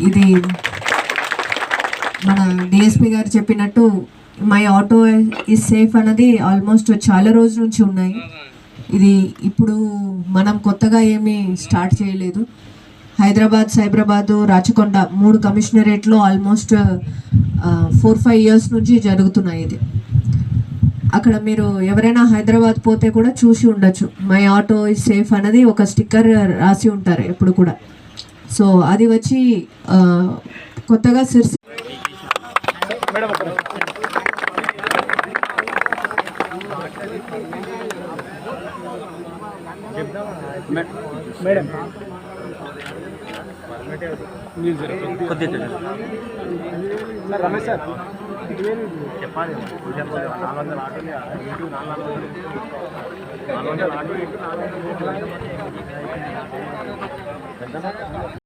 ఇది మన డిఎస్పీ గారు చెప్పినట్టు మై ఆటో ఈజ్ సేఫ్ అన్నది ఆల్మోస్ట్ చాలా రోజుల నుంచి ఉన్నాయి. ఇది ఇప్పుడు మనం కొత్తగా ఏమీ స్టార్ట్ చేయలేదు. హైదరాబాద్, సైబరాబాదు, రాచకొండ 3 కమిషనరేట్లో ఆల్మోస్ట్ 4-5 years నుంచి జరుగుతున్నాయి. ఇది అక్కడ మీరు ఎవరైనా హైదరాబాద్ పోతే కూడా చూసి ఉండొచ్చు, మై ఆటో ఈజ్ సేఫ్ అనేది ఒక స్టిక్కర్ రాసి ఉంటారు ఎప్పుడు కూడా. సో అది వచ్చి కొత్తగా సిర్సి మేడం రమేష్ సార్ చెప్పాలి. 400 ఆటోలు